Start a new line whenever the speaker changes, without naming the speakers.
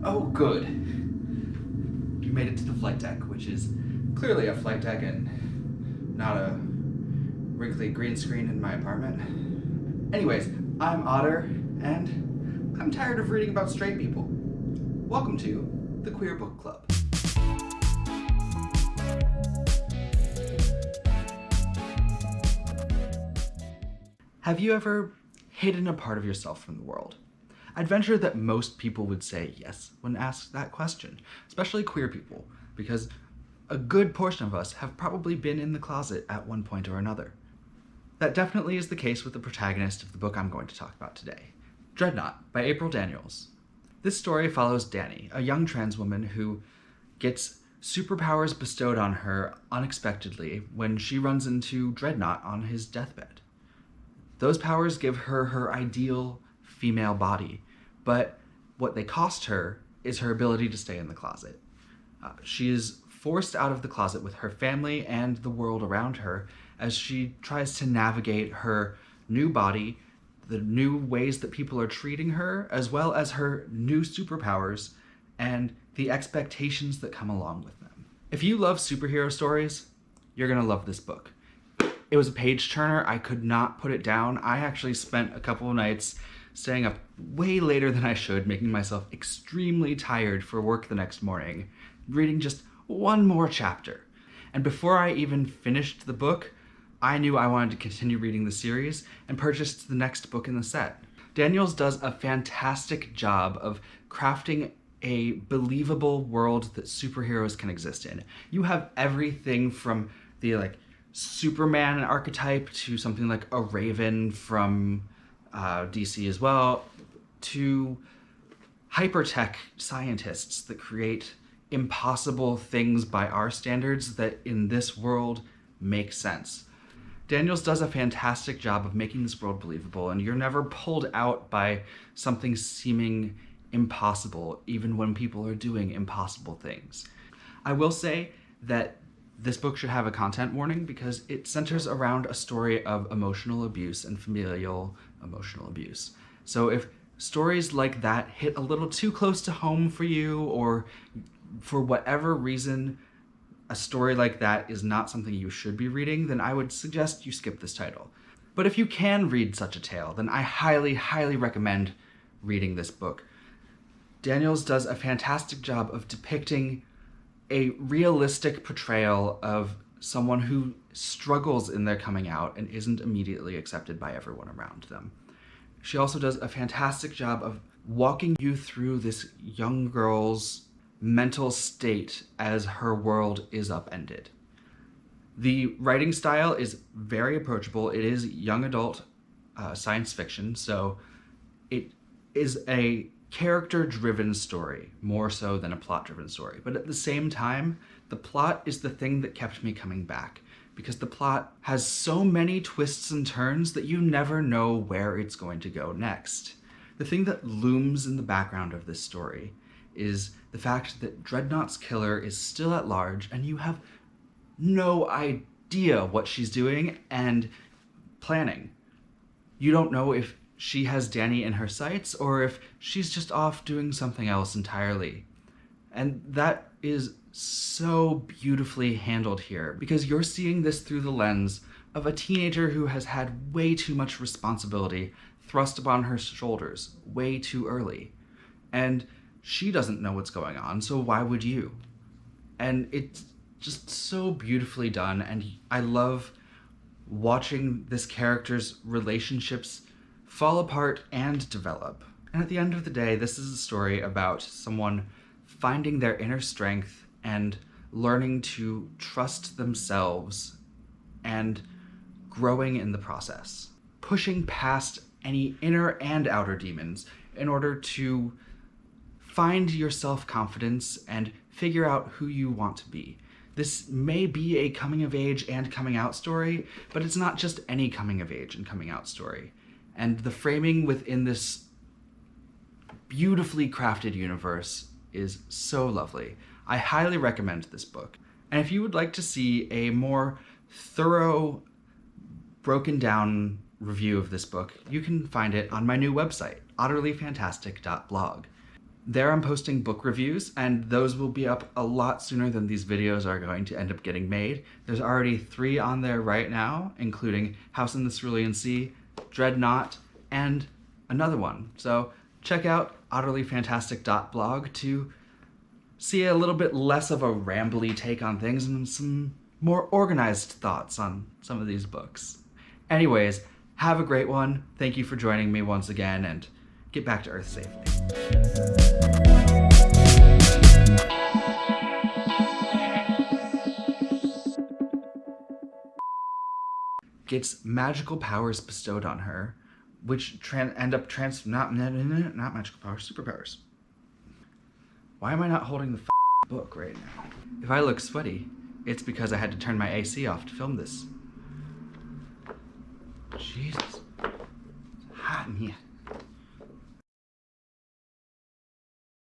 Oh, good. You made it to the flight deck, which is clearly a flight deck and not a wrinkly green screen in my apartment. Anyways, I'm Otter, and I'm tired of reading about straight people. Welcome to the Queer Book Club. Have you ever hidden a part of yourself from the world? I'd venture that most people would say yes when asked that question, especially queer people, because a good portion of us have probably been in the closet at one point or another. That definitely is the case with the protagonist of the book I'm going to talk about today, Dreadnought by April Daniels. This story follows Danny, a young trans woman who gets superpowers bestowed on her unexpectedly when she runs into Dreadnought on his deathbed. Those powers give her her ideal female body, but what they cost her is her ability to stay in the closet. She is forced out of the closet with her family and the world around her as she tries to navigate her new body, the new ways that people are treating her, as well as her new superpowers and the expectations that come along with them. If you love superhero stories, you're gonna love this book. It was a page turner. I could not put it down. I actually spent a couple of nights staying up way later than I should, making myself extremely tired for work the next morning, reading just one more chapter. And before I even finished the book, I knew I wanted to continue reading the series and purchased the next book in the set. Daniels does a fantastic job of crafting a believable world that superheroes can exist in. You have everything from the Superman archetype to something like a Raven from DC as well, to hypertech scientists that create impossible things by our standards that in this world make sense. Daniels does a fantastic job of making this world believable, and you're never pulled out by something seeming impossible, even when people are doing impossible things. I will say that this book should have a content warning because it centers around a story of emotional abuse and familial emotional abuse. So if stories like that hit a little too close to home for you, or for whatever reason a story like that is not something you should be reading, then I would suggest you skip this title. But if you can read such a tale, then I highly, highly recommend reading this book. Daniels does a fantastic job of depicting a realistic portrayal of someone who struggles in their coming out and isn't immediately accepted by everyone around them. She also does a fantastic job of walking you through this young girl's mental state as her world is upended. The writing style is very approachable. It is young adult science fiction, so it is a character-driven story, more so than a plot-driven story. But at the same time, the plot is the thing that kept me coming back, because the plot has so many twists and turns that you never know where it's going to go next. The thing that looms in the background of this story is the fact that Dreadnought's killer is still at large, and you have no idea what she's doing and planning. You don't know if she has Danny in her sights, or if she's just off doing something else entirely. And that is so beautifully handled here, because you're seeing this through the lens of a teenager who has had way too much responsibility thrust upon her shoulders way too early. And she doesn't know what's going on, so why would you? And it's just so beautifully done, and I love watching this character's relationships fall apart and develop. And at the end of the day, this is a story about someone finding their inner strength and learning to trust themselves and growing in the process. Pushing past any inner and outer demons in order to find your self-confidence and figure out who you want to be. This may be a coming of age and coming out story, but it's not just any coming of age and coming out story. And the framing within this beautifully crafted universe is so lovely. I highly recommend this book. And if you would like to see a more thorough, broken down review of this book, you can find it on my new website, otterlyfantastic.blog. There I'm posting book reviews, and those will be up a lot sooner than these videos are going to end up getting made. There's already 3 on there right now, including House in the Cerulean Sea, Dreadnought, and another one. So check out utterlyfantastic.blog to see a little bit less of a rambly take on things and some more organized thoughts on some of these books. Anyways, have a great one. Thank you for joining me once again, and get back to Earth safely. Gets magical powers bestowed on her, which end up not magical powers, superpowers. Why am I not holding the book right now? If I look sweaty, it's because I had to turn my AC off to film this. Jesus, it's hot in here.